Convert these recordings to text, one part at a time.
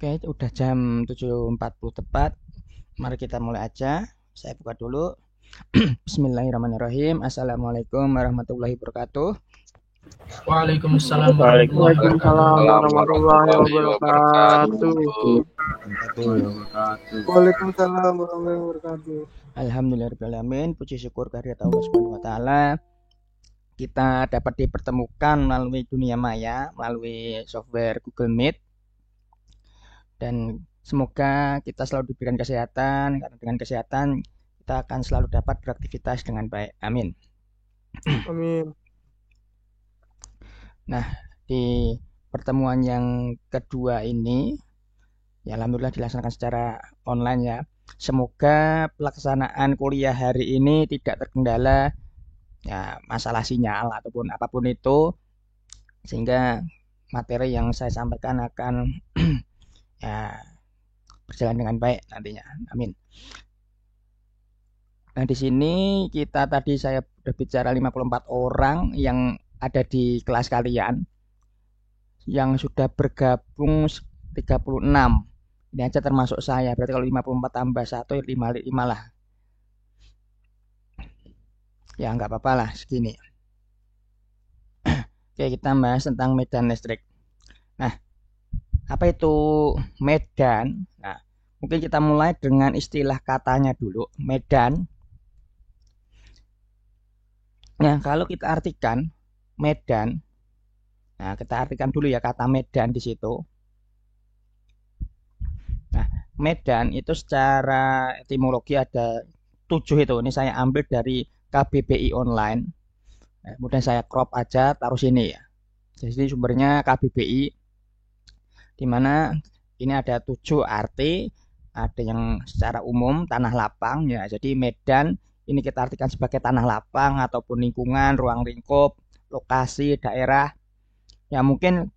Oke, udah jam 7.40 tepat. Mari kita mulai aja. Saya buka dulu. Bismillahirrahmanirrahim. Assalamualaikum warahmatullahi wabarakatuh. Waalaikumsalam warahmatullahi Waalaikumsalam wabarakatuh. warahmatullahi warahmatullahi wabarakatuh. wabarakatuh. Waalaikumsalam warahmatullahi wabarakatuh. Alhamdulillahirrahmanirrahim. Puji syukur kehadirat Allah Subhanahu wa taala. Kita dapat dipertemukan melalui dunia maya, melalui software Google Meet. Dan semoga kita selalu diberikan kesehatan, karena dengan kesehatan kita akan selalu dapat beraktivitas dengan baik. Amin. Amin. Nah, di pertemuan yang kedua ini, ya alhamdulillah dilaksanakan secara online ya. Semoga pelaksanaan kuliah hari ini tidak terkendala ya masalah sinyal ataupun apapun itu, sehingga materi yang saya sampaikan akan ya berjalan dengan baik nantinya. Amin. Nah, di sini kita tadi saya sudah bicara 54 orang yang ada di kelas kalian, yang sudah bergabung 36. Ini aja termasuk saya. Berarti kalau 54 tambah 1 ya 55 lah. Ya nggak apa-apa lah segini. Oke, kita bahas tentang medan listrik. Nah, apa itu medan? Nah, mungkin kita mulai dengan istilah katanya dulu. Medan. Nah, kalau kita artikan medan, nah kita artikan dulu ya kata medan di situ. Nah, medan itu secara etimologi ada 7 itu. Ini saya ambil dari KBBI online. Nah, kemudian saya crop aja taruh sini ya. Jadi sumbernya KBBI, di mana ini ada 7 arti. Ada yang secara umum tanah lapang ya. Jadi medan ini kita artikan sebagai tanah lapang ataupun lingkungan, ruang lingkup, lokasi, daerah. Ya mungkin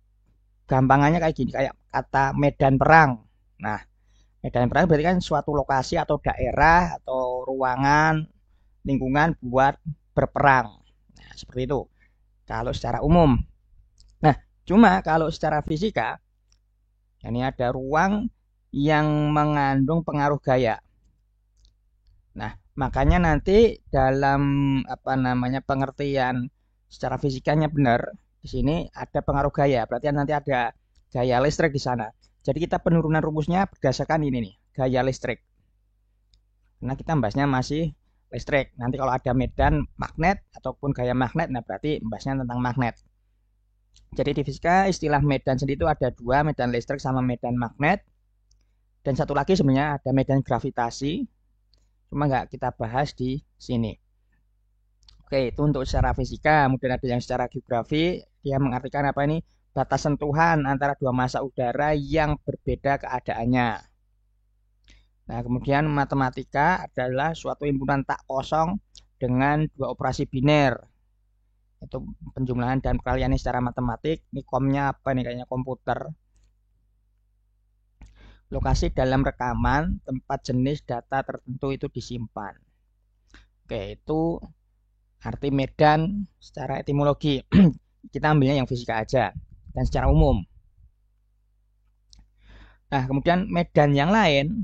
gampangannya kayak gini, kayak kata medan perang. Nah, medan perang berarti kan suatu lokasi atau daerah atau ruangan, lingkungan buat berperang. Nah, seperti itu. Kalau secara umum. Nah, cuma kalau secara fisika, ini ada ruang yang mengandung pengaruh gaya. Nah, makanya nanti dalam pengertian secara fisikanya benar, di sini ada pengaruh gaya. Berarti nanti ada gaya listrik di sana. Jadi kita penurunan rumusnya berdasarkan ini nih, gaya listrik. Karena kita bahasnya masih listrik. Nanti kalau ada medan magnet ataupun gaya magnet, nah berarti bahasnya tentang magnet. Jadi di fisika istilah medan sendiri itu ada 2, medan listrik sama medan magnet. Dan satu lagi sebenarnya ada medan gravitasi. Cuma nggak kita bahas di sini. Oke, itu untuk secara fisika. Kemudian ada yang secara geografi, dia mengartikan apa ini? Batas sentuhan antara dua massa udara yang berbeda keadaannya. Nah, kemudian matematika adalah suatu himpunan tak kosong dengan 2 operasi biner. Itu penjumlahan dan perkalian secara matematik. Ini komnya apa nih? Kayaknya komputer. Lokasi dalam rekaman, tempat jenis data tertentu itu disimpan. Oke, itu arti medan secara etimologi. Kita ambilnya yang fisika aja dan secara umum. Nah, kemudian medan yang lain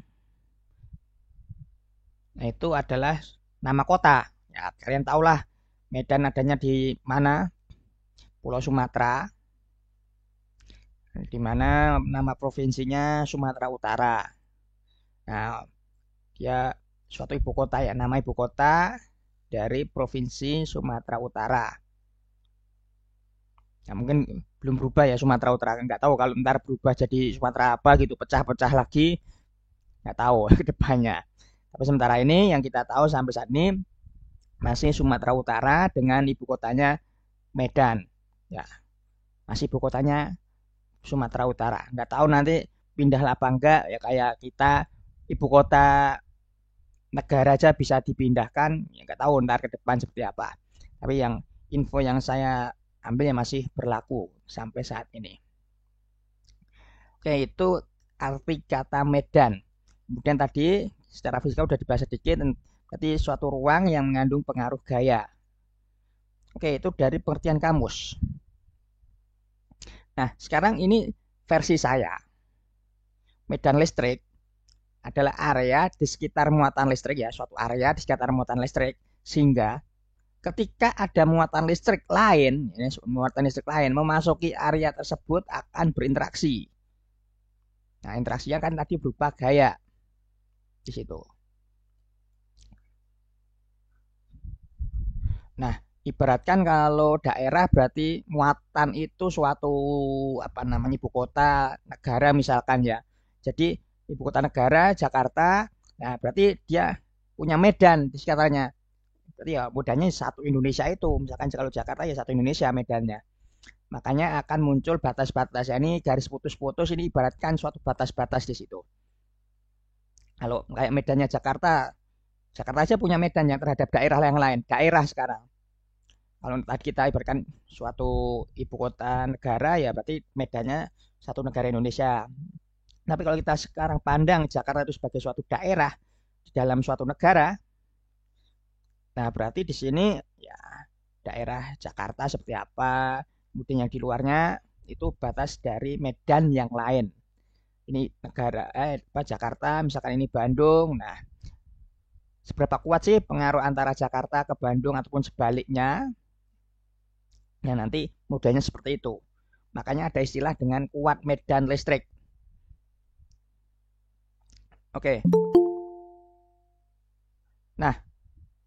itu adalah nama kota. Ya, kalian tahulah Medan adanya di mana? Pulau Sumatera. Di mana nama provinsinya Sumatera Utara. Nah, dia suatu ibu kota ya, nama ibu kota dari provinsi Sumatera Utara. Nah, mungkin belum berubah ya Sumatera Utara. Nggak tahu kalau ntar berubah jadi Sumatera apa gitu, pecah-pecah lagi. Nggak tahu ke depannya. Tapi sementara ini yang kita tahu sampai saat ini masih Sumatera Utara dengan ibu kotanya Medan. Ya, masih ibu kotanya Sumatera Utara. Nggak tahu nanti pindah apa enggak ya, kayak kita ibu kota negara aja bisa dipindahkan, ya nggak tahu ntar ke depan seperti apa. Tapi yang info yang saya ambil yang masih berlaku sampai saat ini. Oke, itu arti kata medan. Kemudian tadi secara fisika udah dibahas sedikit, berarti suatu ruang yang mengandung pengaruh gaya. Oke, itu dari pengertian kamus. Nah, sekarang ini versi saya. medan listrik adalah area di sekitar muatan listrik ya, suatu area di sekitar muatan listrik, sehingga ketika ada muatan listrik lain, ini muatan listrik lain memasuki area tersebut akan berinteraksi. Nah, interaksinya kan tadi berupa gaya di situ. Nah, ibaratkan kalau daerah berarti muatan itu suatu apa namanya ibu kota negara misalkan ya. Jadi ibu kota negara Jakarta, nah berarti dia punya medan di sekitarnya. Berarti ya medannya satu Indonesia itu. Misalkan kalau Jakarta ya satu Indonesia medannya. Makanya akan muncul batas-batas. Ya, ini garis putus-putus ini ibaratkan suatu batas-batas di situ. Kalau kayak medannya Jakarta, Jakarta aja punya medan yang terhadap daerah yang lain. Daerah sekarang. Kalau tadi kita ibaratkan suatu ibu kota negara ya berarti medannya satu negara Indonesia. Tapi kalau kita sekarang pandang Jakarta itu sebagai suatu daerah di dalam suatu negara, nah berarti di sini ya daerah Jakarta seperti apa, kemudian yang di luarnya itu batas dari medan yang lain. Ini negara Jakarta, misalkan ini Bandung. Nah, seberapa kuat sih pengaruh antara Jakarta ke Bandung ataupun sebaliknya? Nah, nanti modelnya seperti itu. Makanya ada istilah dengan kuat medan listrik. Oke. Nah,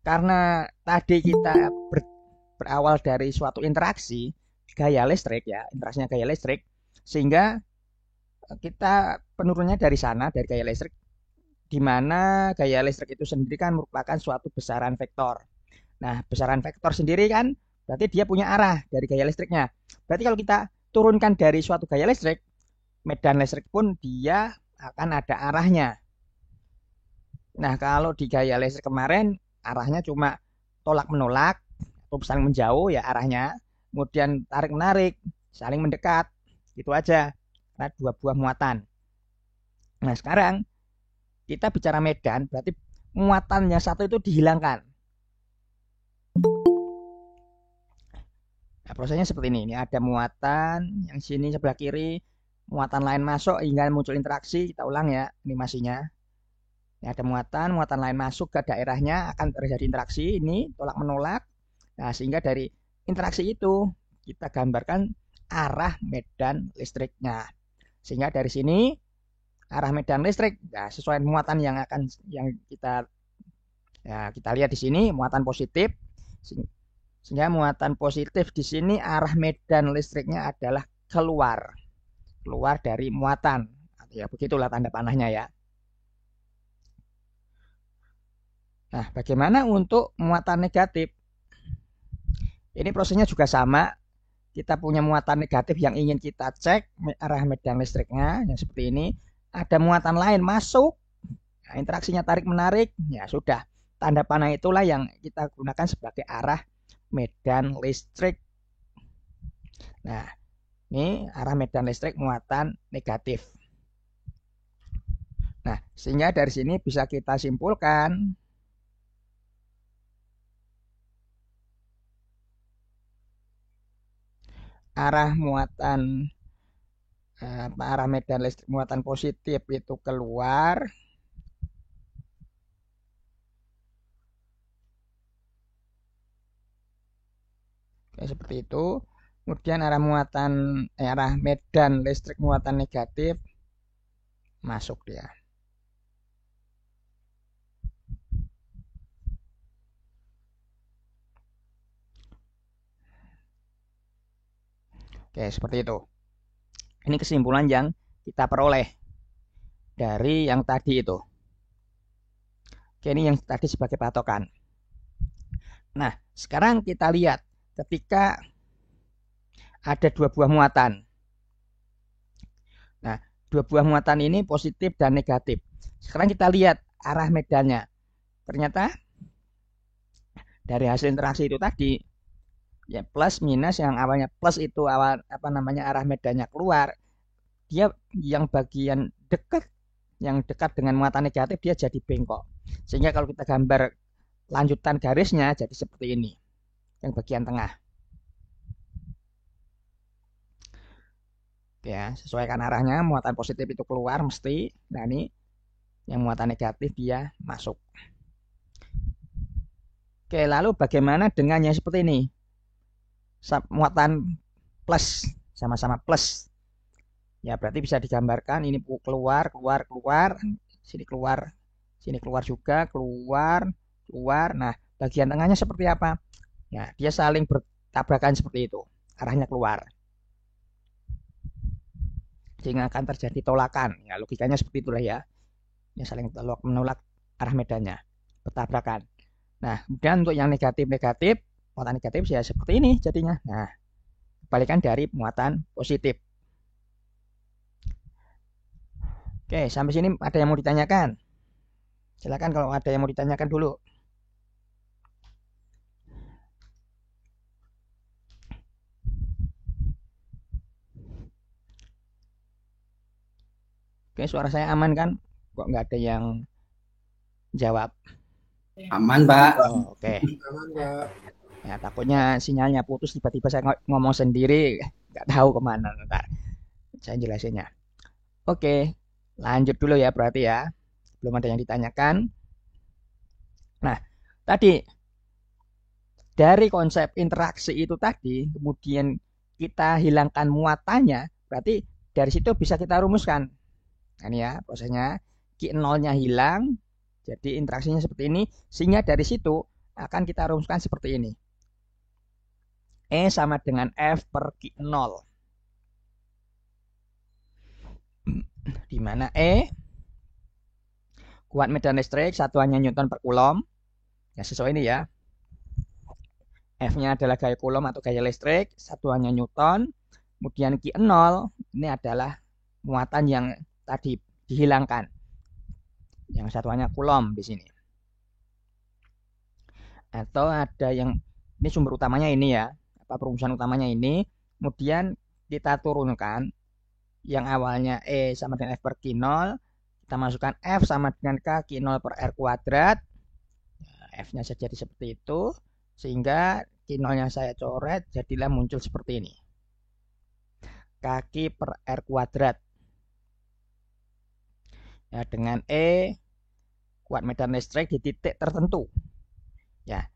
karena tadi kita berawal dari suatu interaksi gaya listrik ya, interaksinya gaya listrik, sehingga kita penurunnya dari sana, dari gaya listrik, di mana gaya listrik itu sendiri kan merupakan suatu besaran vektor. Nah, besaran vektor sendiri kan berarti dia punya arah dari gaya listriknya. Berarti kalau kita turunkan dari suatu gaya listrik, medan listrik pun dia akan ada arahnya. Nah, kalau di gaya listrik kemarin arahnya cuma tolak menolak atau saling menjauh ya arahnya, kemudian tarik menarik, saling mendekat, gitu aja. Karena dua buah muatan. Nah, sekarang kita bicara medan, berarti muatan yang satu itu dihilangkan. Nah, prosesnya seperti ini. Ini ada muatan yang sini sebelah kiri, muatan lain masuk hingga muncul interaksi. Kita ulang ya animasinya. Ini ada muatan, muatan lain masuk ke daerahnya akan terjadi interaksi. Ini tolak menolak. Nah, sehingga dari interaksi itu kita gambarkan arah medan listriknya. Sehingga dari sini arah medan listrik ya, sesuai muatan yang kita lihat di sini muatan positif. Sehingga muatan positif di sini arah medan listriknya adalah keluar dari muatan. Ya begitulah tanda panahnya ya. Nah, bagaimana untuk muatan negatif? Ini prosesnya juga sama. Kita punya muatan negatif yang ingin kita cek arah medan listriknya yang seperti ini. Ada muatan lain masuk. Nah, interaksinya tarik menarik, ya sudah. Tanda panah itulah yang kita gunakan sebagai arah medan listrik. Nah, ini arah medan listrik muatan negatif. Nah, sehingga dari sini bisa kita simpulkan arah muatan arah medan listrik muatan positif itu keluar. Kayak seperti itu. Kemudian arah medan listrik muatan negatif masuk dia. Oke, seperti itu. Ini kesimpulan yang kita peroleh dari yang tadi itu. Oke, ini yang tadi sebagai patokan. Nah, sekarang kita lihat ketika ada dua buah muatan. Nah, dua buah muatan ini positif dan negatif. Sekarang kita lihat arah medannya. Ternyata dari hasil interaksi itu tadi ya plus minus, yang awalnya plus itu arah medannya keluar, dia yang bagian yang dekat dengan muatan negatif dia jadi bengkok. Sehingga kalau kita gambar lanjutan garisnya jadi seperti ini. Yang bagian tengah. Ya, sesuaikan arahnya, muatan positif itu keluar mesti. Nah, ini yang muatan negatif dia masuk. Oke, lalu bagaimana dengan yang seperti ini? Muatan plus, sama-sama plus. Ya, berarti bisa digambarkan ini keluar, keluar, keluar, sini keluar juga, keluar, keluar. Nah, bagian tengahnya seperti apa? Ya, dia saling bertabrakan seperti itu, arahnya keluar. Sehingga akan terjadi tolakan. Ya, logikanya seperti itulah ya. Ya, saling menolak arah medannya, bertabrakan. Nah, kemudian untuk yang negatif-negatif, muatan negatif ya seperti ini jadinya. Nah, kebalikan dari muatan positif. Oke, sampai sini ada yang mau ditanyakan? Silakan kalau ada yang mau ditanyakan dulu. Oke, suara saya aman kan? Kok nggak ada yang jawab? Aman, Pak. Oh, oke. Aman, Pak. Ya, takutnya sinyalnya putus tiba-tiba saya ngomong sendiri, nggak tahu kemana ntar. Saya jelasinnya. Oke, lanjut dulu ya berarti ya. Belum ada yang ditanyakan. Nah, tadi dari konsep interaksi itu tadi, kemudian kita hilangkan muatannya, berarti dari situ bisa kita rumuskan. Nah, ini ya prosesnya. Q0-nya hilang, jadi interaksinya seperti ini, sehingga dari situ akan kita rumuskan seperti ini. E sama dengan F per Q0. Di mana E kuat medan listrik, satuannya Newton per Coulomb. Ya, sesuai ini ya. F-nya adalah gaya Coulomb atau gaya listrik, satuannya Newton. Kemudian Q0 ini adalah muatan yang tadi dihilangkan. Yang satuannya Coulomb di sini. Atau ada yang ini sumber utamanya ini ya, perumusan utamanya ini. Kemudian kita turunkan yang awalnya E sama dengan F per Q0, kita masukkan F sama dengan K Q0 per R kuadrat. F-nya saya jadi seperti itu, sehingga Q0-nya saya coret, jadilah muncul seperti ini. Kaki per R kuadrat. Ya, dengan E kuat medan listrik di titik tertentu. Ya,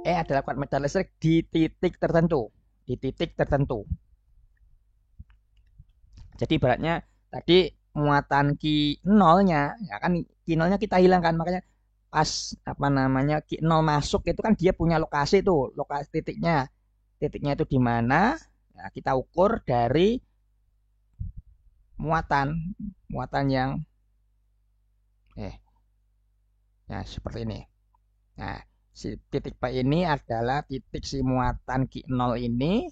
E adalah kuat medan listrik di titik tertentu, di titik tertentu. Jadi ibaratnya tadi muatan Q0-nya, ya kan Q0-nya kita hilangkan, makanya pas apa namanya Q0 masuk itu kan dia punya lokasi tuh, lokasi titiknya. Titiknya itu di mana? Nah, kita ukur dari muatan yang ya seperti ini. Nah, si titik P ini adalah titik si muatan Q0 ini.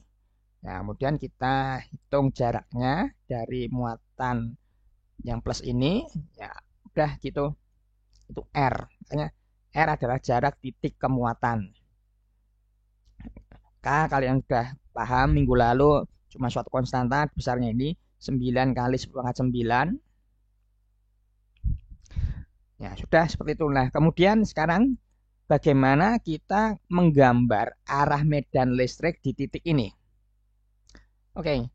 Nah, kemudian kita hitung jaraknya dari muatan yang plus ini, ya udah gitu. Itu R. Makanya R adalah jarak titik kemuatan. K kalian sudah paham minggu lalu cuma suatu konstanta besarnya ini 9 kali 10⁹. Ya, sudah seperti itu. Nah, kemudian sekarang bagaimana kita menggambar arah medan listrik di titik ini? Oke.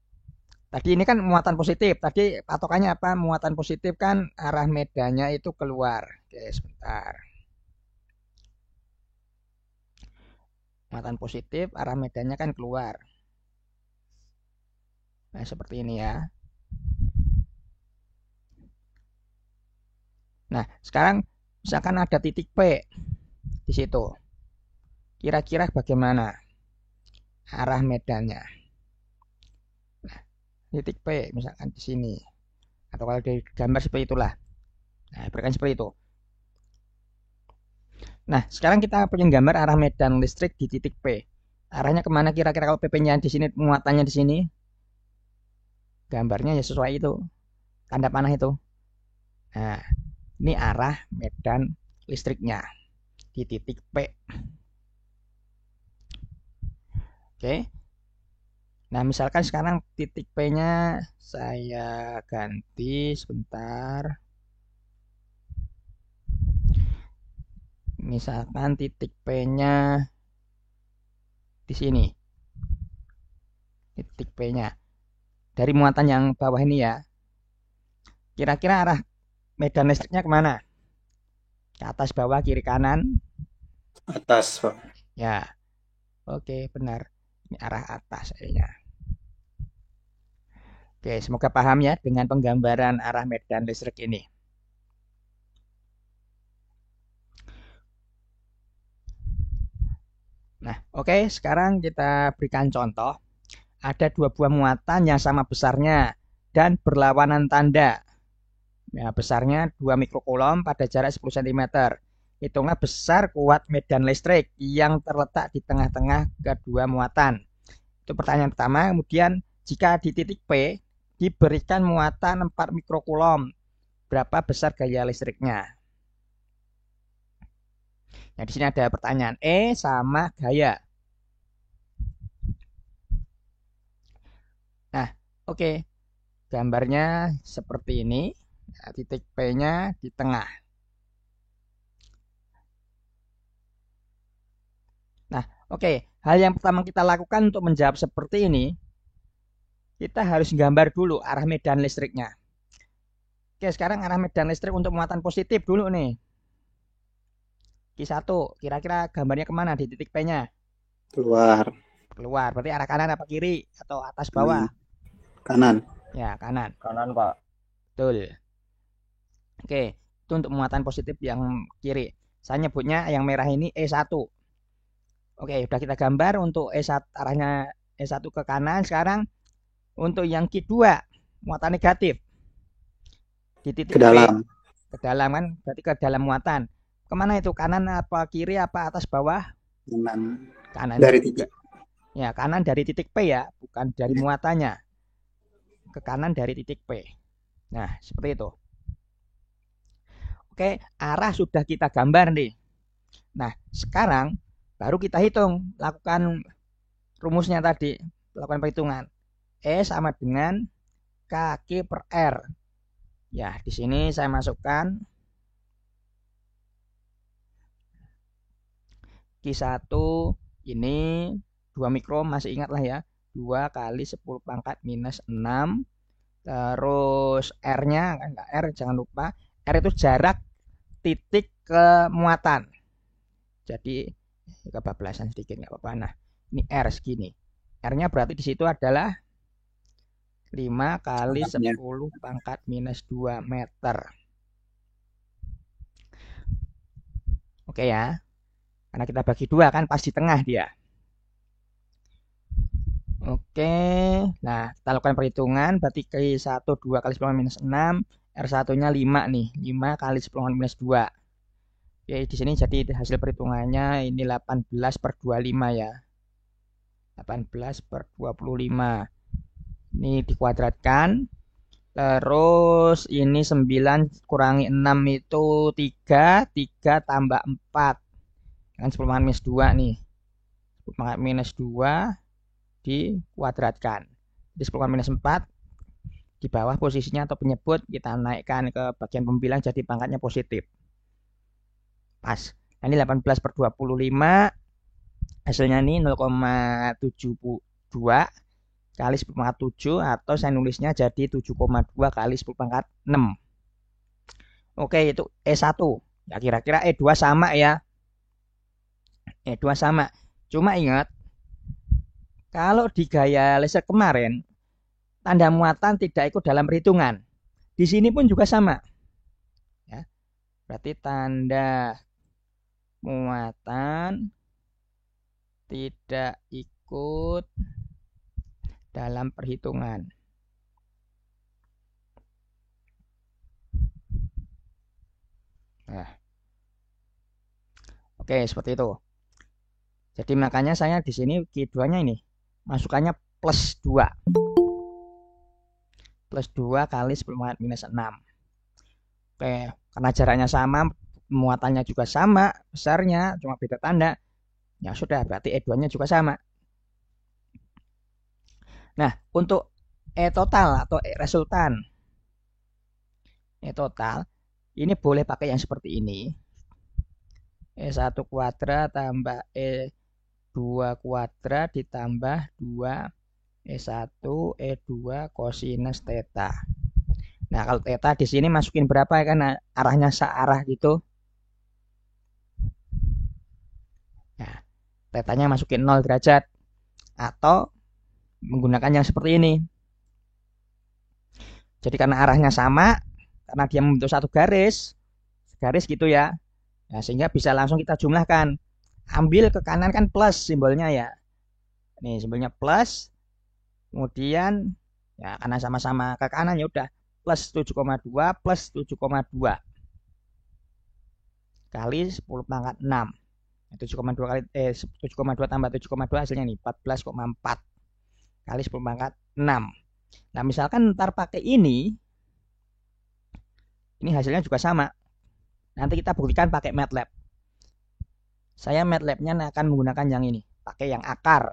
Tadi ini kan muatan positif. Tadi patokannya apa? Muatan positif kan arah medannya itu keluar. Oke, sebentar. Muatan positif arah medannya kan keluar. Nah, seperti ini ya. Nah, sekarang misalkan ada titik P di situ. Kira-kira bagaimana arah medannya? Nah, titik P misalkan di sini. Atau kalau dari gambar seperti itulah. Nah, berikan seperti itu. Nah, sekarang kita punya gambar arah medan listrik di titik P. Arahnya kemana kira-kira kalau PP-nya di sini, muatannya di sini? Gambarnya ya sesuai itu. Tanda panah itu. Nah, ini arah medan listriknya di titik P. Oke. Nah, misalkan sekarang titik P-nya saya ganti sebentar. Misalkan titik P-nya di sini. Titik P-nya. dari muatan yang bawah ini ya. Kira-kira arah medan listriknya kemana? Ke atas, bawah, kiri, kanan? Atas, Pak. Ya, oke, benar. Ini arah atas kayaknya. Oke, semoga paham ya dengan penggambaran arah medan listrik ini. Nah, oke, sekarang kita berikan contoh. Ada dua buah muatan yang sama besarnya dan berlawanan tanda. Ya, besarnya 2 mikrokulom pada jarak 10 cm. Hitunglah besar kuat medan listrik yang terletak di tengah-tengah kedua muatan. Itu pertanyaan pertama. Kemudian, jika di titik P diberikan muatan 4 mikrokulom, berapa besar gaya listriknya? Nah, di sini ada pertanyaan E sama gaya. Nah, oke. Gambarnya seperti ini. Nah, titik P-nya di tengah. Nah, oke. Hal yang pertama kita lakukan untuk menjawab seperti ini, kita harus gambar dulu arah medan listriknya. Oke, sekarang arah medan listrik untuk muatan positif dulu nih. Q1, kira-kira gambarnya kemana di titik P-nya? Keluar. Keluar, berarti arah kanan apa kiri? Atau atas bawah? Kanan. Ya, kanan. Kanan, Pak. Betul. Oke, itu untuk muatan positif yang kiri. Saya nyebutnya yang merah ini E1. Oke, sudah kita gambar untuk E1, arahnya E1 ke kanan. Sekarang untuk yang Q2, muatan negatif. Di titik Ke dalam. P, ke dalam kan, berarti ke dalam muatan. Kemana itu? Kanan apa kiri apa atas bawah? Kanan. Kanan. Dari titik. Ya, kanan dari titik P ya, bukan dari muatannya. Ke kanan dari titik P. Nah, seperti itu. Oke, arah sudah kita gambar nih. Nah, sekarang baru kita hitung, lakukan rumusnya tadi, lakukan perhitungan. E sama dengan KQ per R. Ya, di sini saya masukkan Q1 ini 2 mikro, masih ingat lah ya. 2 kali 10 pangkat minus 6. Terus R-nya, enggak R, jangan lupa. R itu jarak titik ke muatan. Jadi kebablasan sedikit nggak apa-apa. Nah, ini R segini. R-nya berarti di situ adalah 5 kali 10 pangkat minus 2 meter. Oke ya. Karena kita bagi 2 kan pas di tengah dia. Oke. Nah, kita lakukan perhitungan. Berarti Q1 2 kali 10 minus 6. R1-nya 5 nih. 5 kali 10 minus 2. Oke, di sini jadi hasil perhitungannya ini 18 per 25 ya. 18 per 25. Ini dikuadratkan. Terus ini 9 kurangi 6 itu 3. 3 tambah 4. Kan 10 pangkat minus 2 nih. 10 pangkat minus 2 dikuadratkan. Jadi 10 pangkat minus 4. Di bawah posisinya atau penyebut kita naikkan ke bagian pembilang jadi pangkatnya positif. Pas. Nah, ini 18 per 25. Hasilnya ini 0,72 kali 10 pangkat 7. Atau saya nulisnya jadi 7,2 kali 10 pangkat 6. Oke, itu E1. Ya, kira-kira E2 sama ya. E2 sama. Cuma ingat, kalau di gaya laser kemarin, tanda muatan tidak ikut dalam perhitungan. Di sini pun juga sama. Ya, berarti tanda muatan tidak ikut dalam perhitungan. Nah, oke, seperti itu. Jadi makanya saya di sini Q2-nya ini masukannya plus 2. Plus 2 kali 10 pangkat minus 6. Oke, karena jaraknya sama, muatannya juga sama, besarnya, cuma beda tanda. Ya sudah, berarti E2-nya juga sama. Nah, untuk E total atau E resultan. E total, ini boleh pakai yang seperti ini. E1 kuadrat tambah E2 kuadrat ditambah 2 E1, E2 kosinus theta. Nah, kalau theta di sini masukin berapa ya kan arahnya searah gitu. Nah, tetanya masukin 0 derajat atau menggunakan yang seperti ini. Jadi karena arahnya sama, karena dia membentuk satu garis gitu ya. Nah, sehingga bisa langsung kita jumlahkan. Ambil ke kanan kan plus simbolnya ya. Nih simbolnya plus. Kemudian ya karena sama-sama ke kanan ya udah plus 7,2 plus 7,2 kali 10 pangkat 6. 7,2 kali 7,2 tambah 7,2 hasilnya nih 14,4 kali 10 pangkat 6. Nah, misalkan ntar pakai ini hasilnya juga sama. Nanti kita buktikan pakai MATLAB. Saya MATLAB-nya akan menggunakan yang ini, pakai yang akar.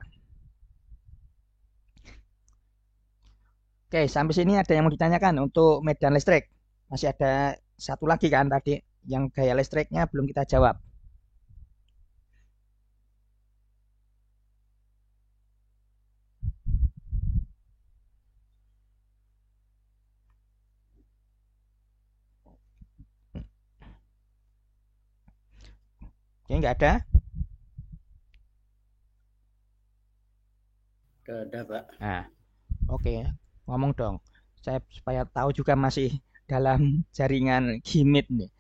Oke, sampai sini ada yang mau ditanyakan untuk medan listrik. Masih ada satu lagi kan tadi, yang gaya listriknya belum kita jawab. Oke, nggak ada? Nggak ada, Pak. Nah, oke, ngomong dong. Saya supaya tahu juga masih dalam jaringan Gimit nih.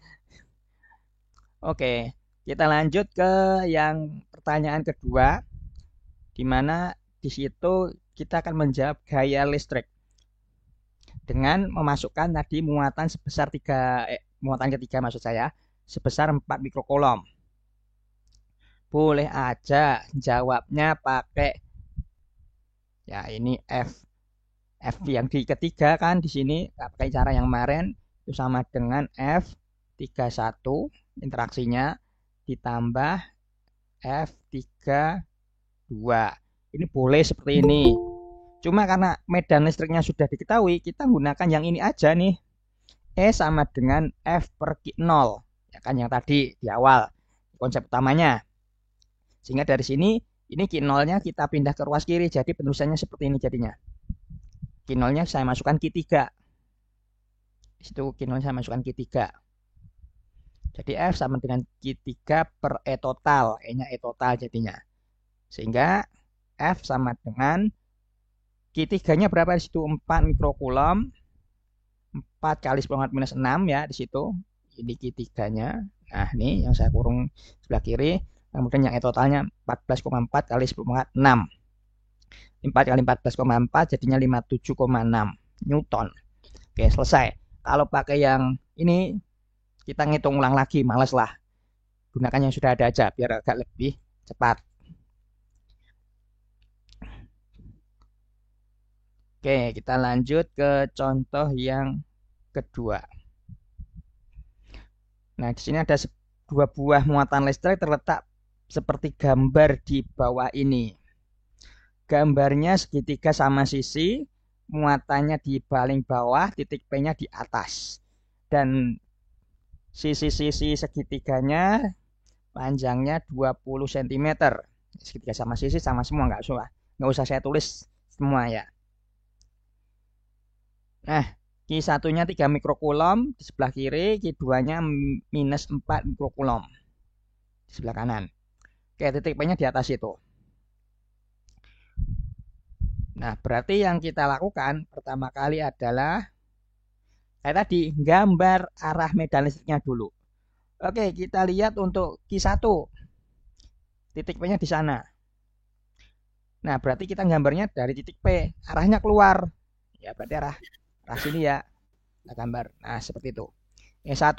Oke, kita lanjut ke yang pertanyaan kedua, di mana di situ kita akan menjawab gaya listrik dengan memasukkan tadi muatan sebesar muatan ketiga maksud saya, sebesar 4 mikrokulom. Boleh aja jawabnya pakai ya ini F yang di ketiga kan di sini pakai cara yang kemarin itu sama dengan F31 interaksinya ditambah F32. Ini boleh seperti ini. Cuma karena medan listriknya sudah diketahui, kita gunakan yang ini aja nih. E sama dengan F per Q0. Ya kan yang tadi di awal konsep utamanya. Sehingga dari sini ini Q0-nya kita pindah ke ruas kiri. Jadi penulisannya seperti ini jadinya. Q0-nya saya masukkan Q3. Di situ Q0 saya masukkan Q3. Jadi F sama dengan Q3 per E total. E-nya E total jadinya. Sehingga F sama dengan Q3-nya berapa di situ? 4 mikrokulom. 4 kali 10 minus 6 ya di situ. Ini Q3-nya. Nah, ini yang saya kurung sebelah kiri. Kemudian yang E totalnya 14,4 kali 10 pangkat 6. 4 kali 14,4 jadinya 57,6 Newton. Oke, selesai. Kalau pakai yang ini kita ngitung ulang lagi, males lah. Gunakan yang sudah ada aja biar agak lebih cepat. Oke, kita lanjut ke contoh yang kedua. Nah, di sini ada dua buah muatan listrik terletak seperti gambar di bawah ini. Gambarnya segitiga sama sisi, muatannya di paling bawah, titik P-nya di atas. Dan sisi-sisi segitiganya panjangnya 20 cm. Segitiga sama sisi sama semua, nggak usah saya tulis semua ya. Nah, Q1-nya 3 mikrokulom di sebelah kiri, Q2-nya minus 4 mikrokulom di sebelah kanan. Oke, titik P-nya di atas itu. Nah, berarti yang kita lakukan pertama kali adalah kayak tadi, gambar arah medan listriknya dulu. Oke, kita lihat untuk Q1. Titik P-nya di sana. Nah, berarti kita gambarnya dari titik P, arahnya keluar. Ya, berarti arah sini ya. Kita gambar. Nah, seperti itu. E1.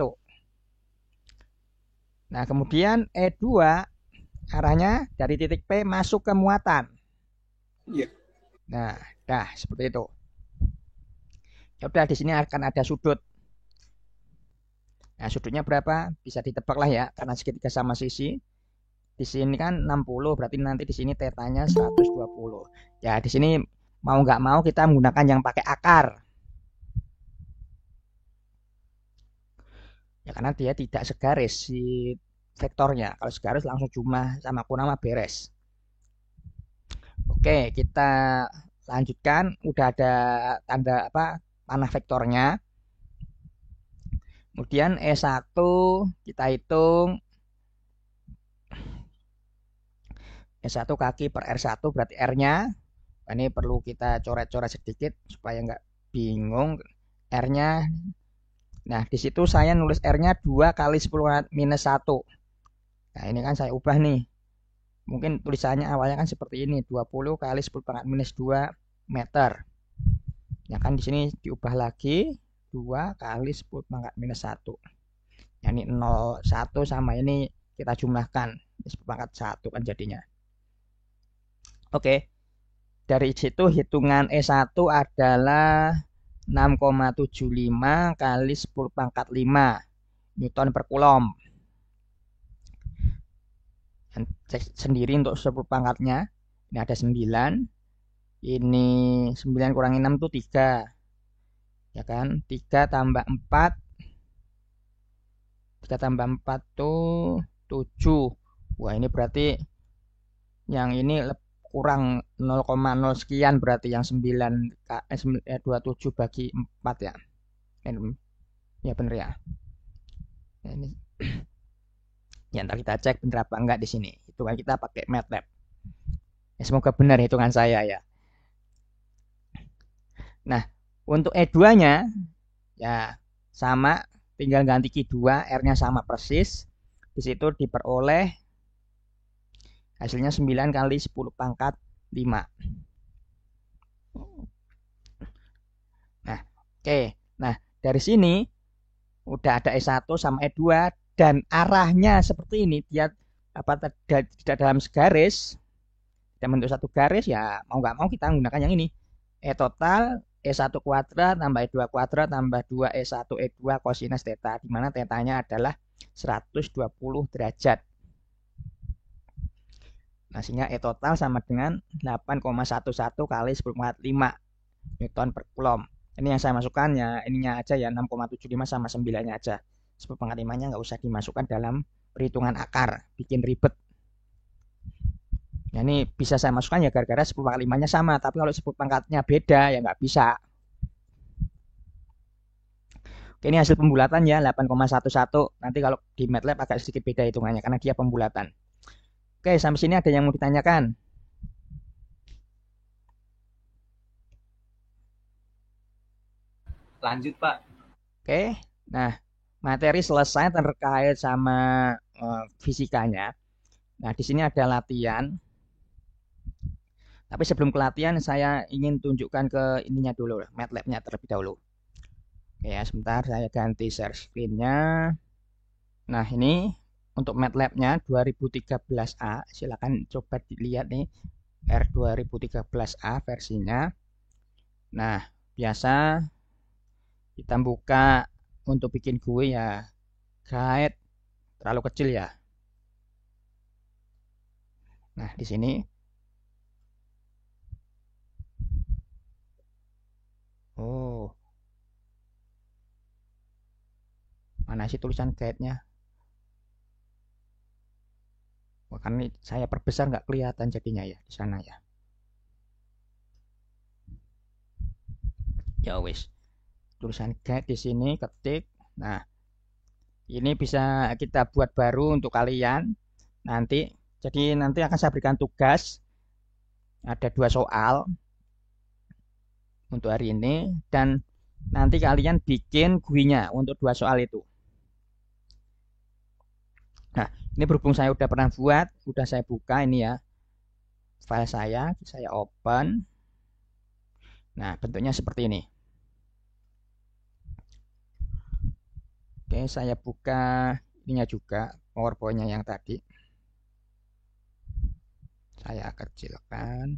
Nah, kemudian E2 arahnya dari titik P masuk ke muatan. Iya. Nah, seperti itu. Ya udah di sini akan ada sudut. Nah, sudutnya berapa? Bisa ditebak lah ya, karena segitiga sama sisi. Di sini kan 60, berarti nanti di sini tetanya 120. Ya, di sini mau nggak mau kita menggunakan yang pakai akar. Ya karena dia tidak segaris si vektornya. Kalau segaris langsung cuma sama kurama beres. Oke, kita lanjutkan, udah ada tanda apa panah vektornya. Kemudian E1 kita hitung E1 kaki per R1 berarti R-nya. Ini perlu kita coret-coret sedikit supaya nggak bingung. R-nya. Nah, di situ saya nulis R-nya 2 kali 10 minus 1. Nah, ini kan saya ubah nih. Mungkin tulisannya awalnya kan seperti ini, 20 kali 10 pangkat minus 2 meter. Ya kan di sini diubah lagi 2 kali 10 pangkat minus 1. Ya, ini 0,1 sama ini kita jumlahkan. 10 pangkat 1 kan jadinya. Oke. Dari situ hitungan E1 adalah 6,75 kali 10 pangkat 5 Newton per Coulomb. Cek sendiri untuk 10 pangkatnya. Ini ada 9. Ini 9 kurangi 6 itu 3. Ya kan? 3 tambah 4. 3 tambah 4 tuh 7. Wah, ini berarti yang ini kurang 0,0 sekian, berarti yang 27 bagi 4 ya. Ya bener ya. Ini ya ntar kita cek bener apa enggak di sini. Hitungan kita pakai MATLAB. Ya, semoga benar hitungan saya ya. Nah, untuk E2-nya ya sama, tinggal ganti Q2, R-nya sama persis. Di situ diperoleh hasilnya 9 kali 10 pangkat 5. Nah, oke. Nah, dari sini udah ada E1 sama E2 dan arahnya seperti ini. Dia tidak dalam segaris. Tidak bentuk satu garis, ya mau nggak mau kita menggunakan yang ini. E total E1 kuadrat tambah E2 kuadrat tambah 2 E1 E2 kosinus theta, di mana tetanya adalah 120 derajat. Nah, sehingga E total sama dengan 8,11 kali 10,5 Newton per Coulomb. Ini yang saya masukkan ya, ininya aja ya, 6,75 sama 9-nya aja. 10,5-nya nggak usah dimasukkan dalam perhitungan akar, bikin ribet. Nah, ini bisa saya masukkan ya gara-gara 10/5-nya sama, tapi kalau 10 pangkatnya beda ya nggak bisa. Oke, ini hasil pembulatan ya, 8,11. Nanti kalau di MATLAB agak sedikit beda hitungannya karena dia pembulatan. Oke, sampai sini ada yang mau ditanyakan? Lanjut, Pak. Oke, nah materi selesai terkait sama fisikanya. Nah, di sini ada latihan. Tapi sebelum ke latihan, saya ingin tunjukkan ke ininya dulu, MATLAB-nya terlebih dahulu. Oke ya, sebentar saya ganti share screen-nya. Nah, ini untuk MATLAB-nya 2013A. Silakan coba dilihat nih, R2013A versinya. Nah, biasa kita buka untuk bikin GUI ya, guide terlalu kecil ya. Nah, di sini oh, mana sih tulisan guide-nya? Wah, kan ini saya perbesar nggak kelihatan jadinya ya di sana ya. Ya wis, tulisan guide di sini ketik. Nah, ini bisa kita buat baru untuk kalian nanti. Jadi nanti akan saya berikan tugas. Ada 2 soal untuk hari ini dan nanti kalian bikin GUI-nya untuk 2 soal itu. Nah, ini berhubung saya udah pernah buat, udah saya buka ini ya file saya open. Nah, bentuknya seperti ini. Oke, saya buka ininya juga, PowerPoint-nya yang tadi. Saya kecilkan.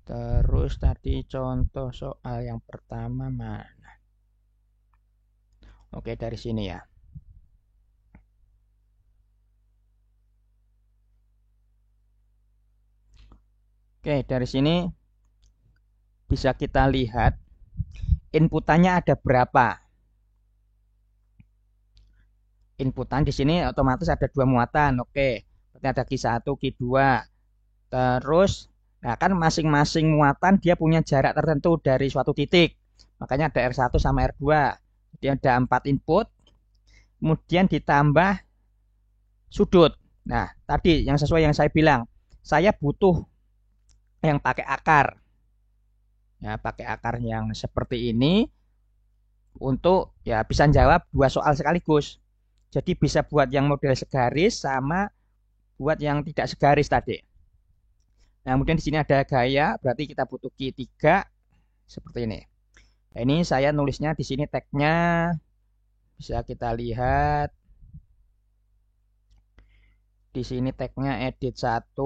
Terus tadi contoh soal yang pertama mana? Oke, dari sini ya. Oke, dari sini bisa kita lihat inputannya ada berapa. inputan di sini otomatis ada dua muatan. Oke. Berarti ada Q1, Q2. Terus nah kan masing-masing muatan dia punya jarak tertentu dari suatu titik. Makanya ada R1 sama R2. Jadi ada 4 input. Kemudian ditambah sudut. Nah, tadi yang sesuai yang saya bilang, saya butuh yang pakai akar. Ya, pakai akar yang seperti ini untuk ya bisa jawab dua soal sekaligus. Jadi bisa buat yang model segaris sama buat yang tidak segaris tadi. Nah, kemudian di sini ada gaya, berarti kita butuh Q3 seperti ini. Nah, ini saya nulisnya di sini tagnya bisa kita lihat. Di sini tagnya edit 1,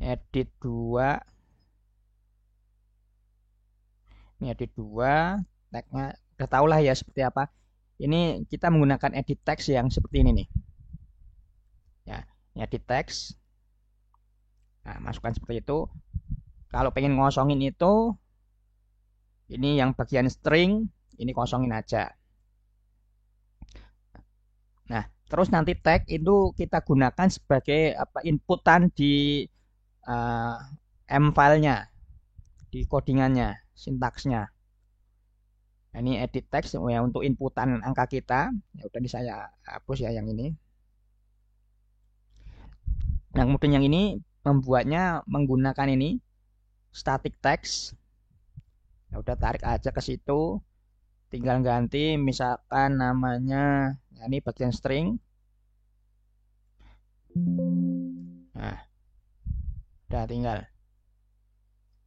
edit 2. Ini edit 2, tagnya udah tau lah ya seperti apa. Ini kita menggunakan edit text yang seperti ini nih. Ya, ini edit text. Nah, masukkan seperti itu. Kalau pengen ngosongin itu, ini yang bagian string, ini kosongin aja. Nah, terus nanti tag itu kita gunakan sebagai inputan di M filenya, di codingannya, sintaksnya. Nah, ini edit text ya untuk inputan angka kita. Ya udah ini saya hapus ya yang ini. Nah, kemudian yang ini membuatnya menggunakan ini static text. Ya udah tarik aja ke situ. Tinggal ganti misalkan namanya ya ini bagian string. Nah, udah tinggal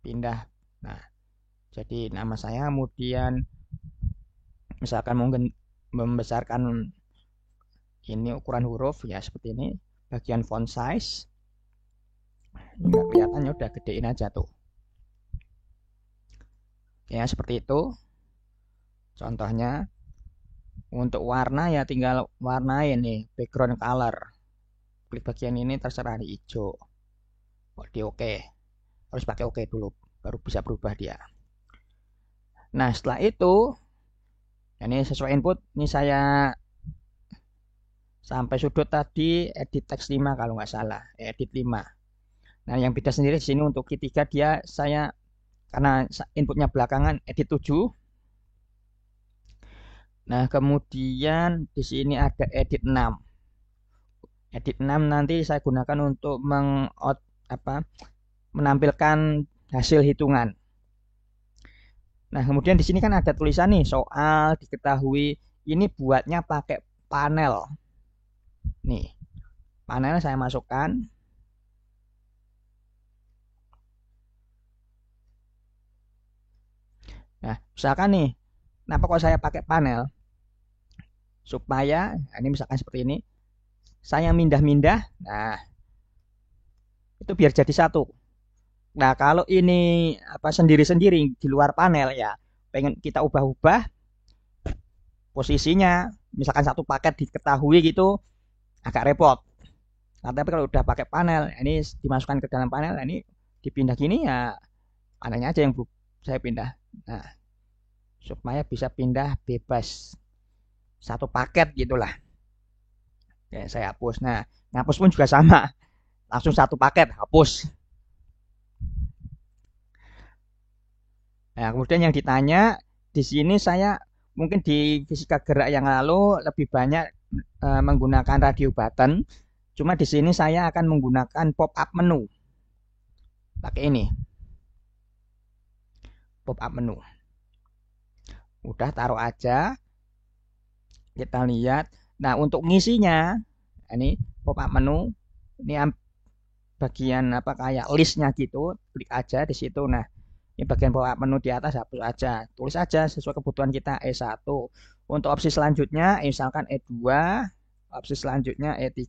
pindah. Nah, jadi nama saya kemudian misalkan mungkin membesarkan ini ukuran huruf ya seperti ini. Bagian font size nggak kelihatan ya udah gedein aja tuh. Ya seperti itu. Contohnya untuk warna ya tinggal warnain nih background color. Klik bagian ini terserah di hijau. Di oke. Harus pakai oke dulu baru bisa berubah dia. Nah, setelah itu ini sesuai input ini saya sampai sudut tadi edit text 5 kalau nggak salah, edit 5. Nah, yang beda sendiri di sini untuk Q3 dia saya karena inputnya belakangan edit 7. Nah, kemudian di sini ada edit 6. Edit 6 nanti saya gunakan untuk menampilkan hasil hitungan. Nah, kemudian di sini kan ada tulisan nih soal diketahui ini buatnya pakai panel. Nih, panel saya masukkan. Nah, misalkan nih, kenapa kok saya pakai panel? Supaya, ini misalkan seperti ini, saya mindah-mindah, nah, itu biar jadi satu. Nah, kalau ini sendiri-sendiri di luar panel ya, pengen kita ubah-ubah posisinya, misalkan satu paket diketahui gitu, agak repot. Nah, tapi kalau udah pakai panel, ini dimasukkan ke dalam panel, ini dipindah gini ya, panelnya aja yang saya pindah. Nah, supaya bisa pindah bebas satu paket gitulah. Ya, saya hapus. Nah, ngapus pun juga sama, langsung satu paket hapus. Nah, kemudian yang ditanya di sini saya mungkin di fisika gerak yang lalu lebih banyak menggunakan radio button. Cuma di sini saya akan menggunakan pop-up menu. Pakai ini. Pop-up menu. Udah taruh aja. Kita lihat. Nah, untuk ngisinya ini pop-up menu ini bagian kayak listnya gitu. Klik aja di situ. Nah, ini bagian pop-up menu di atas hapus aja. Tulis aja sesuai kebutuhan kita E1. Untuk opsi selanjutnya misalkan E2, opsi selanjutnya E3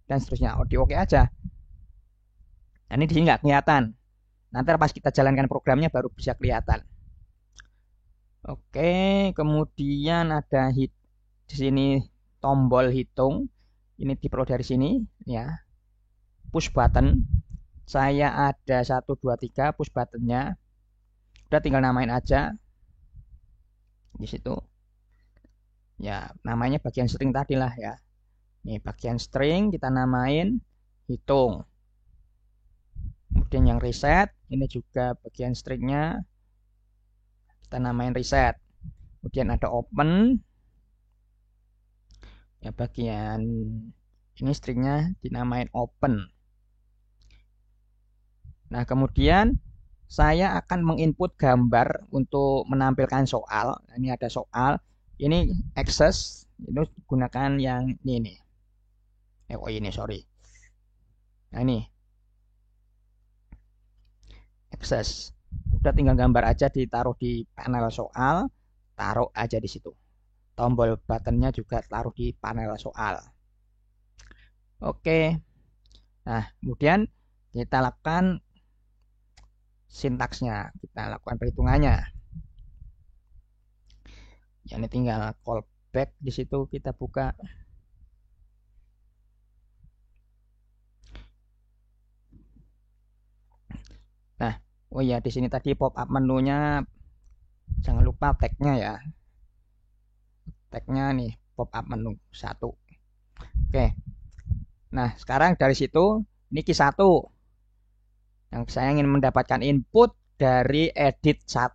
dan seterusnya. Di oke aja. Nah, ini di sini nggak kelihatan. Nanti pas kita jalankan programnya baru bisa kelihatan. Oke, kemudian ada di sini tombol hitung. Ini diperoleh dari sini ya. Push button. Saya ada 1 2 3 push buttonnya. Udah tinggal namain aja di situ. Ya, namanya bagian string tadi lah ya. Nih, bagian string kita namain hitung. Kemudian yang reset, ini juga bagian stringnya kita namain reset. Kemudian ada open, ya bagian ini stringnya dinamain open. Nah, kemudian saya akan menginput gambar untuk menampilkan soal. Ini ada soal, ini access, ini gunakan yang ini nih. Oh ini sorry. Nah ini access. Udah tinggal gambar aja ditaruh di panel soal, taruh aja di situ. Tombol buttonnya juga taruh di panel soal. Oke. Nah, kemudian kita lakukan sintaksnya, kita lakukan perhitungannya. Ya, ini tinggal callback di situ kita buka. Nah, oh ya di sini tadi pop up menunya jangan lupa tagnya ya. Tagnya nih pop up menu 1. Oke. Nah, sekarang dari situ ini Q1. Yang saya ingin mendapatkan input dari edit 1.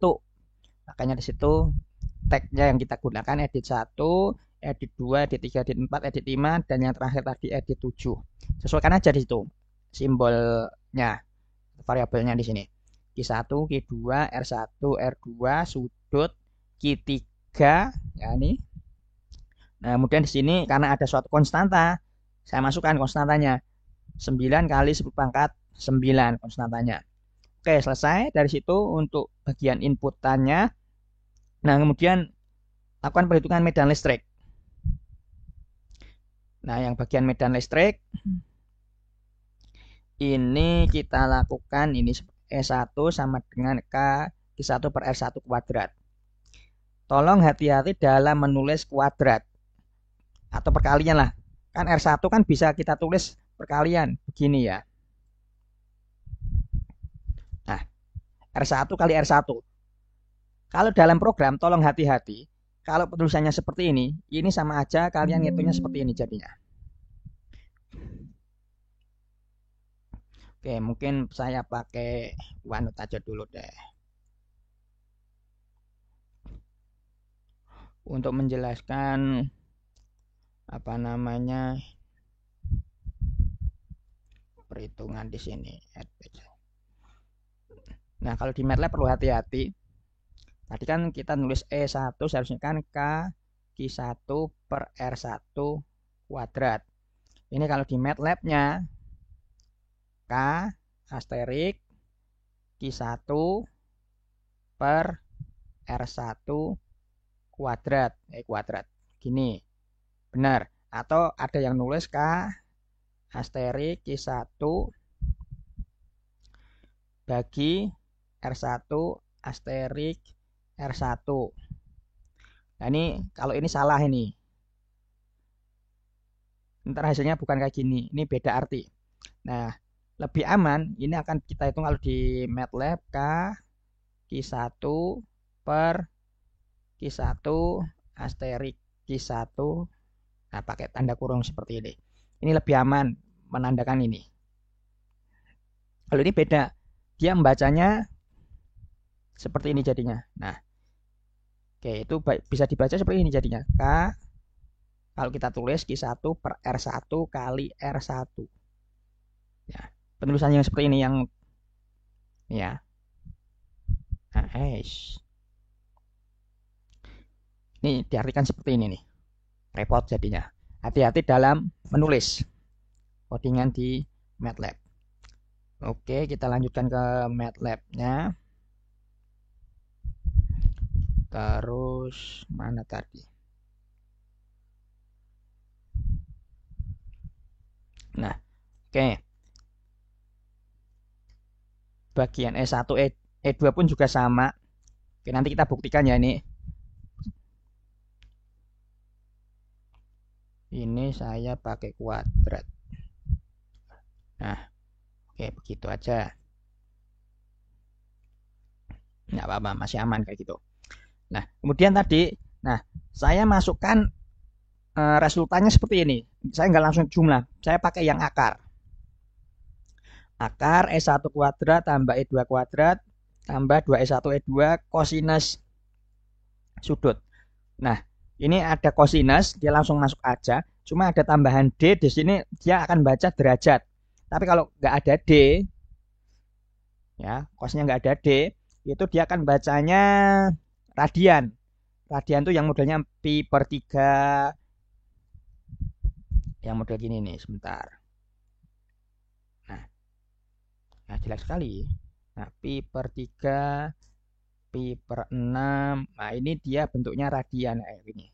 Makanya di situ tagnya yang kita gunakan edit 1, edit 2, edit 3, edit 4, edit 5, dan yang terakhir tadi edit 7. Sesuaikan aja di situ simbolnya, variabelnya di sini. Q1, Q2, R1, R2, sudut, Q3, ya ini. Nah, kemudian di sini karena ada suatu konstanta, saya masukkan konstantanya. 9 kali 10 pangkat 9 konstantanya. Oke, selesai. Dari situ untuk bagian inputannya. Nah, kemudian lakukan perhitungan medan listrik. Nah, yang bagian medan listrik ini kita lakukan ini E1 sama dengan Q1 per R1 kuadrat. Tolong hati-hati dalam menulis kuadrat atau perkalian lah. Kan R1 kan bisa kita tulis perkalian begini ya. Nah, R1 kali R1. Kalau dalam program tolong hati-hati. Kalau penulisannya seperti ini sama aja kalian ngitungnya seperti ini jadinya. Oke, mungkin saya pakai OneNote aja dulu deh. Untuk menjelaskan apa namanya perhitungan di sini. Nah, kalau di MATLAB perlu hati-hati. Tadi kan kita nulis E1 seharusnya kan Q1 per R1 kuadrat. Ini kalau di MATLAB-nya K asterik Q1 per R1 kuadrat. Kuadrat. Gini. Benar. Atau ada yang nulis K asterik Q1 bagi R1 asterik R1. Nah ini kalau ini salah ini. Ntar hasilnya bukan kayak gini. Ini beda arti. Nah, lebih aman ini akan kita hitung kalau di MATLAB Q1 per Q1 asterik Q1. Nah, pakai tanda kurung seperti ini. Ini lebih aman menandakan ini. Kalau ini beda. Dia membacanya seperti ini jadinya. Nah, oke, itu bisa dibaca seperti ini jadinya. Kalau kita tulis Q1 per R1 kali R1. Ya, penulisannya seperti ini yang ya. Nah, ini diartikan seperti ini nih. Repot jadinya. Hati-hati dalam menulis codingan di MATLAB. Oke, kita lanjutkan ke MATLAB-nya. Terus mana tadi? Nah, oke. Bagian E1, E2 pun juga sama. Oke, nanti kita buktikan ya ini. Ini saya pakai kuadrat. Nah, oke begitu aja. Nggak apa-apa, masih aman kayak gitu. Nah, kemudian tadi Nah, saya masukkan resultannya seperti ini. Saya nggak langsung jumlah, saya pakai yang akar. Akar S1 kuadrat tambah E2 kuadrat tambah 2S1 E2 kosinus sudut. Nah, ini ada kosinus, dia langsung masuk aja. Cuma ada tambahan D di sini, dia akan baca derajat. Tapi kalau nggak ada D, ya, kosnya nggak ada D, itu dia akan bacanya radian. Radian tuh yang modelnya pi per 3. Yang model gini nih, sebentar. Nah, jelek sekali. Nah, pi per 3, pi per 6. Nah, ini dia bentuknya radian kayak gini.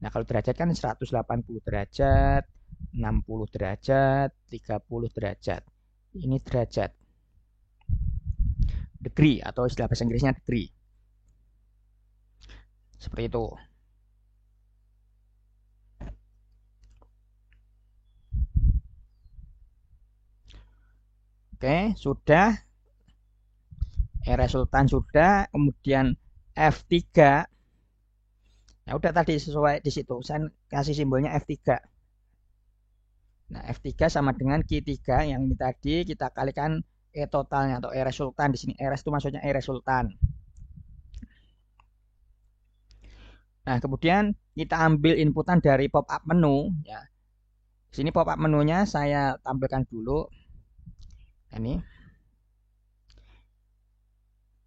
Nah, kalau derajat kan 180 derajat, 60 derajat, 30 derajat. Ini derajat. Degree atau istilah bahasa Inggrisnya degree. Seperti itu. Oke, sudah. Resultan sudah, kemudian F3. Ya udah tadi sesuai di situ. Saya kasih simbolnya F3. Nah, F3 sama dengan Q3 yang ini tadi kita kalikan E totalnya atau E resultan. Di sini RS itu maksudnya E resultan. Nah, kemudian kita ambil inputan dari pop up menu ya. Di sini pop up menunya saya tampilkan dulu. Ini.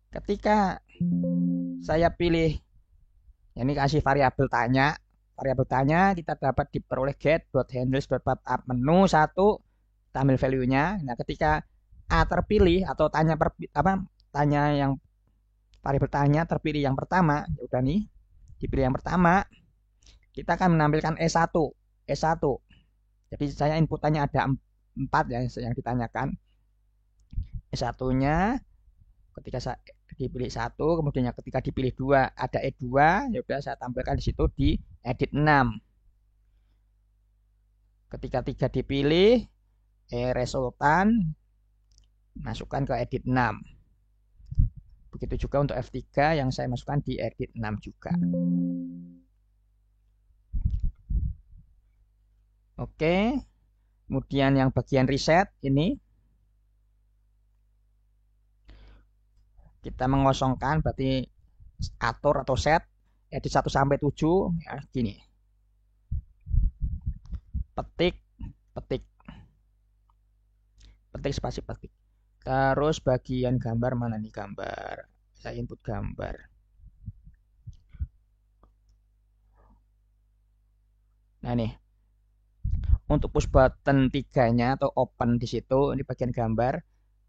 Ketika saya pilih ini kasih variabel tanya. Variabel tanya kita dapat diperoleh get.handles.popup menu 1, kita ambil value-nya. Nah, ketika A terpilih atau tanya yang variabel tanya terpilih yang pertama, ya udah nih, dipilih yang pertama, kita akan menampilkan E1. E1. Jadi saya inputannya ada 4 ya yang ditanyakan. E1-nya ketika saya dipilih 1, kemudian ketika dipilih 2 ada E2, ya udah saya tampilkan di situ di edit 6. Ketika 3 dipilih, resultan masukkan ke edit 6. Begitu juga untuk F3 yang saya masukkan di edit 6 juga. Oke. Kemudian yang bagian reset ini kita mengosongkan, berarti atur atau set edit 1 sampai 7 ya gini. Petik spasi petik. Terus bagian gambar mana nih gambar? Saya input gambar. Nah nih. Untuk push button 3-nya atau open di situ, ini bagian gambar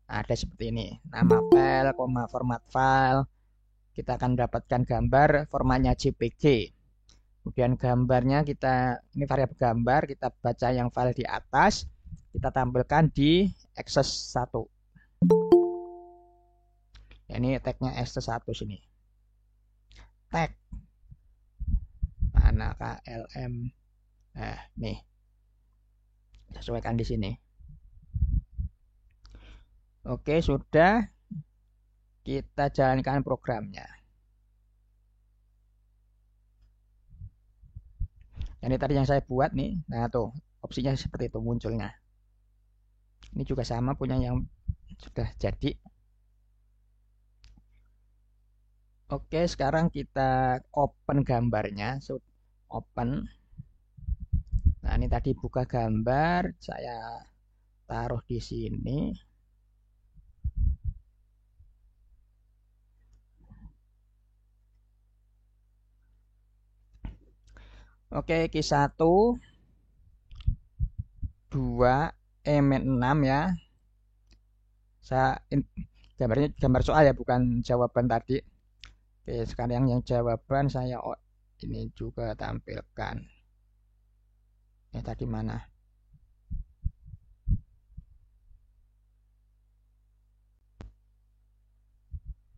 ada seperti ini. Nama file, format file. Kita akan dapatkan gambar formatnya JPG. Kemudian gambarnya ini variabel gambar, kita baca yang file di atas, kita tampilkan di access 1. Ya, ini tagnya access 1 sini. Tag mana KLM. Nah, nih. Sesuaikan di sini. Oke, sudah. Kita jalankan programnya. Ini tadi yang saya buat nih. Nah, tuh opsinya seperti itu munculnya. Ini juga sama punya yang sudah jadi. Oke, sekarang kita open gambarnya. Open. Nah, ini tadi buka gambar, saya taruh di sini. Oke, Q1 2 M6 ya. Gambarnya gambar soal ya, bukan jawaban tadi. Oke, sekarang yang jawaban saya ini juga tampilkan. Tadi mana?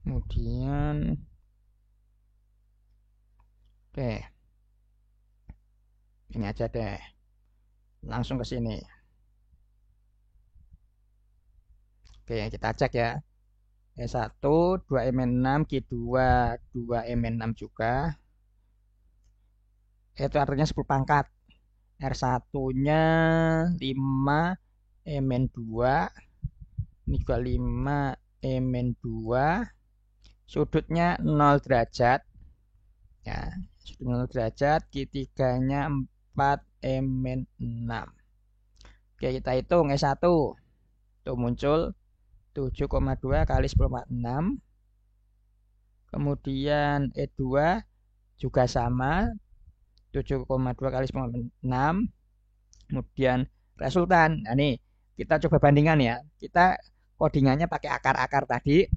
Kemudian oke. Ini aja deh. Langsung ke sini. Oke, kita cek ya. E1 2M6, Q2 2M6 juga. Itu artinya 10 pangkat. R1-nya 5 Mn2. Ini juga 5 Mn2. Sudutnya 0 derajat. Ya, sudut 0 derajat. Q3-nya 4 Mn6. Oke, kita hitung S1. Tuh muncul 7,2 kali 10/6. Kemudian E2 juga sama 7,2 kali 10/6. Kemudian resultan. Nah, nih kita coba bandingkan ya. Kita codingannya pakai akar-akar tadi.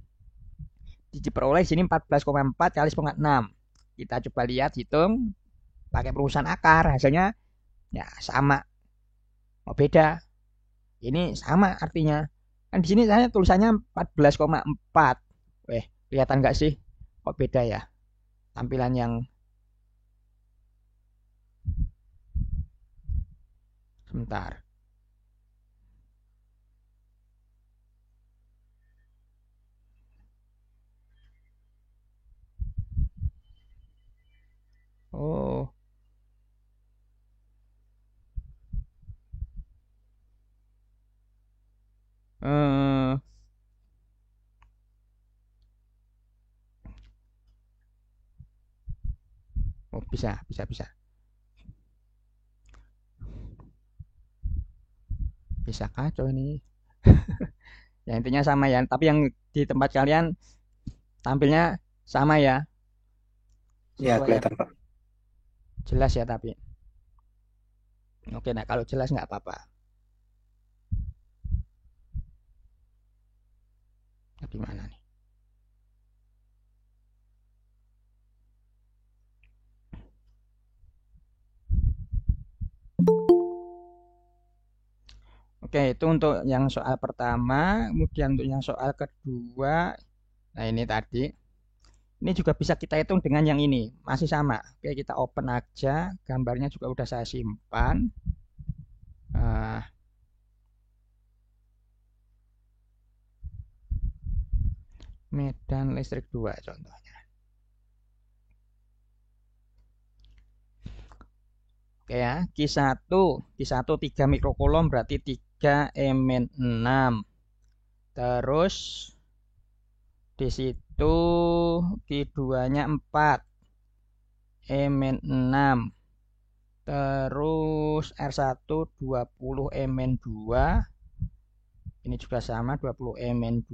Diperoleh sini 14,4 kali 10/6. Kita coba lihat hitung pakai perusahaan akar, hasilnya ya sama. Oh, beda. Ini sama artinya. Kan di sini saya tulisannya 14,4. Kelihatan nggak sih? Kok beda ya? Tampilan yang sebentar. Oh. Eh, oh, bisa. Bisa kacau ini. Ya intinya sama ya, tapi yang di tempat kalian tampilnya sama ya. Ya, Sesuai kelihatan, Pak. jelas ya tapi. Oke, nah kalau jelas nggak apa-apa. Tapi mana nih? Oke, itu untuk yang soal pertama. Kemudian untuk yang soal kedua, nah ini tadi. Ini juga bisa kita hitung dengan yang ini. Masih sama. Oke, kita open aja. Gambarnya juga udah saya simpan. Medan listrik 2 contohnya. Oke ya, Q1 3 mikrokulom berarti 3 Mn6. Terus di situ Q2-nya 4 Mn6. Terus R1 20 Mn2. Ini juga sama 20 Mn2.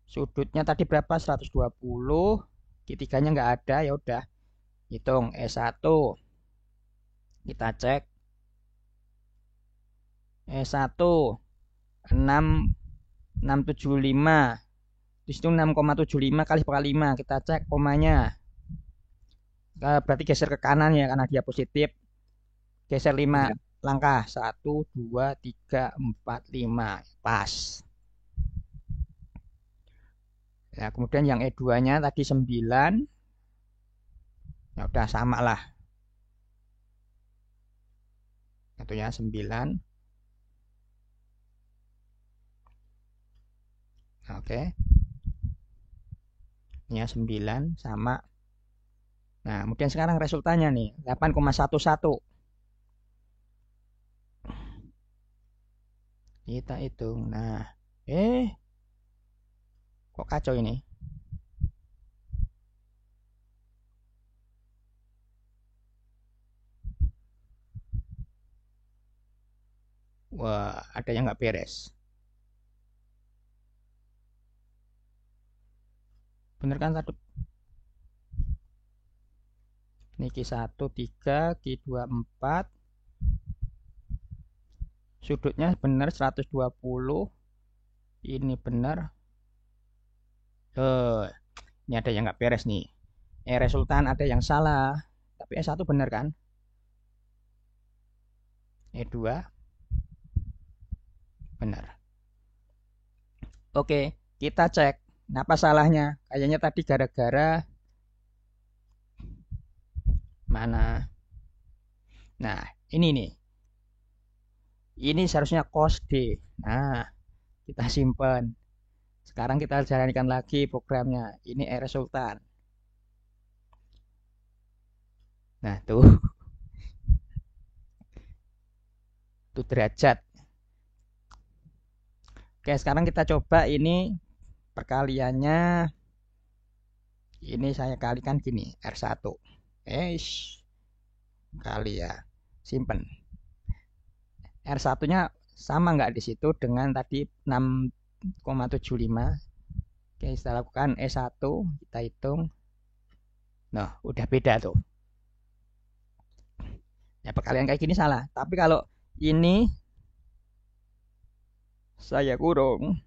Sudutnya tadi berapa? 120. Q3-nya nggak ada, ya udah. Hitung S1. Kita cek. S1 675. Di situ 6,75 kali 5. Kita cek komanya. Berarti geser ke kanan ya karena dia positif. Geser 5 Ya. langkah. 1 2 3 4 5. Pas. Ya, kemudian yang E2-nya tadi 9. Ya udah sama lah. Itu ya 9. Oke. Ya 9 sama. Nah, kemudian sekarang resultannya nih 8,11. Kita hitung. Nah, kok kacau ini? Wah, ada yang nggak beres. Bener kan tadi? Ini Q1 3, Q2 4. Sudutnya benar 120. Ini benar. Ini ada yang nggak beres nih. Resultan ada yang salah. Tapi S1 benar kan? E2 benar. Oke, kita cek. Kenapa salahnya? Kayaknya tadi gara-gara mana? Nah, ini nih. Ini seharusnya cos D. Nah, kita simpan. Sekarang kita jalankan lagi programnya. Ini resultan. Nah, tuh derajat. Oke, sekarang kita coba ini perkaliannya. Ini saya kalikan gini, R1. Kali ya. Simpen. R1-nya sama nggak di situ dengan tadi 6,75. Oke, kita lakukan E1, kita hitung. Nah, udah beda tuh. Ya, perkalian kayak gini salah. Tapi kalau ini saya kurung,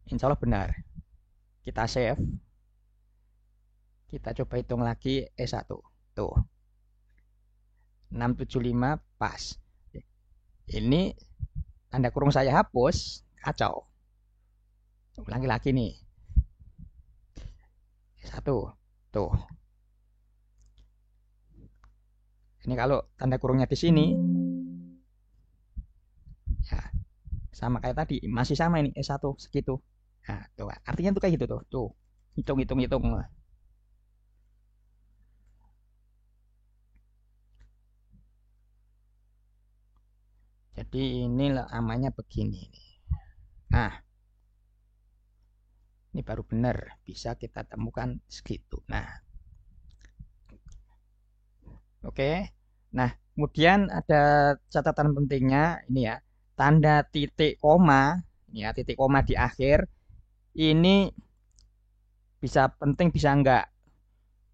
insya Allah benar. Kita save. Kita coba hitung lagi E1. Tuh. 675 pas. Ini tanda kurung saya hapus, kacau. Ulangi lagi nih. E1. Tuh. Ini kalau tanda kurungnya di sini, ya sama kayak tadi, masih sama ini E1 segitu. Nah, tuh, artinya tuh kayak gitu tuh. Tuh, hitung. Jadi ini namanya begini. Nah, ini baru benar bisa kita temukan segitu. Nah, oke. Nah, kemudian ada catatan pentingnya ini ya. Tanda titik koma, ya titik koma di akhir ini bisa penting bisa enggak.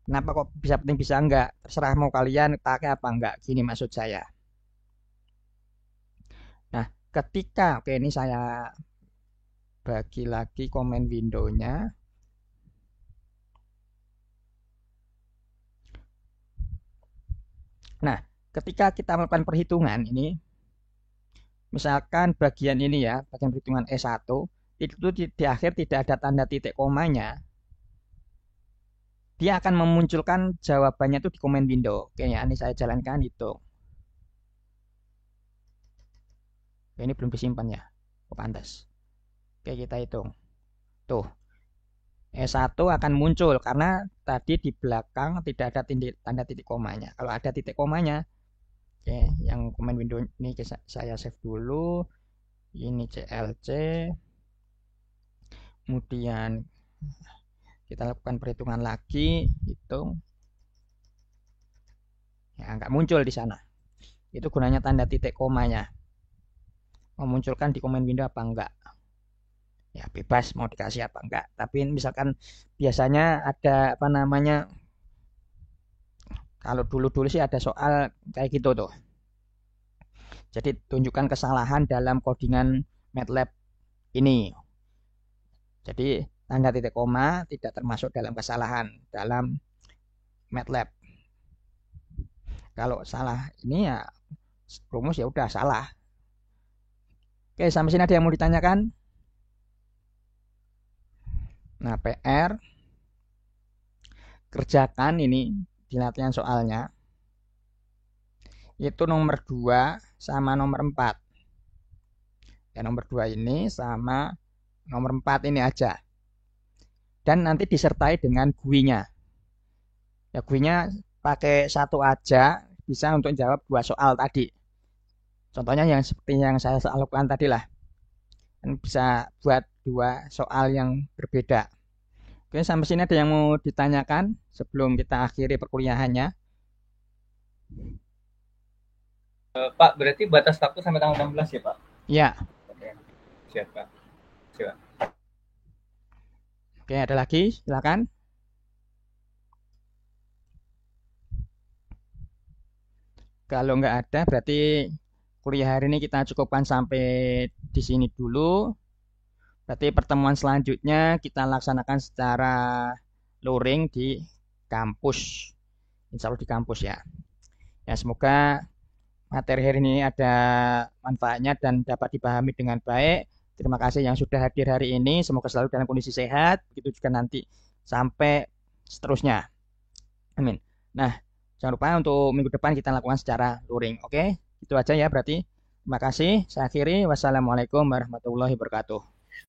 Kenapa kok bisa penting bisa enggak? Terserah mau kalian pakai apa enggak. Gini maksud saya. Nah, ketika oke ini saya bagi lagi komen windownya. Nah, ketika kita melakukan perhitungan ini, misalkan bagian ini ya, bagian perhitungan E1, itu di akhir tidak ada tanda titik komanya, dia akan memunculkan jawabannya itu di komen window. Oke ya, ini saya jalankan itu. Oke, ini belum disimpan ya. Oh, pantas. Oke, kita hitung. Tuh, E1 akan muncul karena tadi di belakang tidak ada tanda titik komanya. Kalau ada titik komanya, oke, yang komen window ini saya save dulu. Ini CLC. Kemudian kita lakukan perhitungan lagi, hitung. Ya, nggak muncul di sana. Itu gunanya tanda titik komanya. Memunculkan di komen window apa enggak? Ya bebas mau dikasih apa enggak. Tapi misalkan biasanya ada apa namanya, kalau dulu-dulu sih ada soal kayak gitu tuh. Jadi tunjukkan kesalahan dalam codingan MATLAB ini. Jadi tanda titik koma tidak termasuk dalam kesalahan dalam MATLAB. Kalau salah ini ya rumus ya udah salah. Oke, sampai sini ada yang mau ditanyakan? Nah, PR kerjakan ini di latihan soalnya. Itu nomor 2 sama nomor 4. Ya, nomor 2 ini sama nomor 4 ini aja. Dan nanti disertai dengan GUI-nya. Ya, GUI-nya pakai satu aja bisa untuk jawab 2 soal tadi. Contohnya yang seperti yang saya lakukan tadi lah. Dan bisa buat 2 soal yang berbeda. Oke, sampai sini ada yang mau ditanyakan sebelum kita akhiri perkuliahannya? Pak, berarti batas waktu sampai tanggal 16 ya, Pak? Ya. Oke. Siap, Pak. Siap. Oke, ada lagi? Silakan. Kalau nggak ada, berarti kuliah hari ini kita cukupkan sampai di sini dulu. Berarti pertemuan selanjutnya kita laksanakan secara luring di kampus. Insya Allah di kampus ya. Ya, semoga materi hari ini ada manfaatnya dan dapat dipahami dengan baik. Terima kasih yang sudah hadir hari ini. Semoga selalu dalam kondisi sehat. Begitu juga nanti sampai seterusnya. Amin. Nah, jangan lupa untuk minggu depan kita lakukan secara luring. Oke, itu aja ya berarti. Terima kasih. Saya akhiri. Wassalamualaikum warahmatullahi wabarakatuh.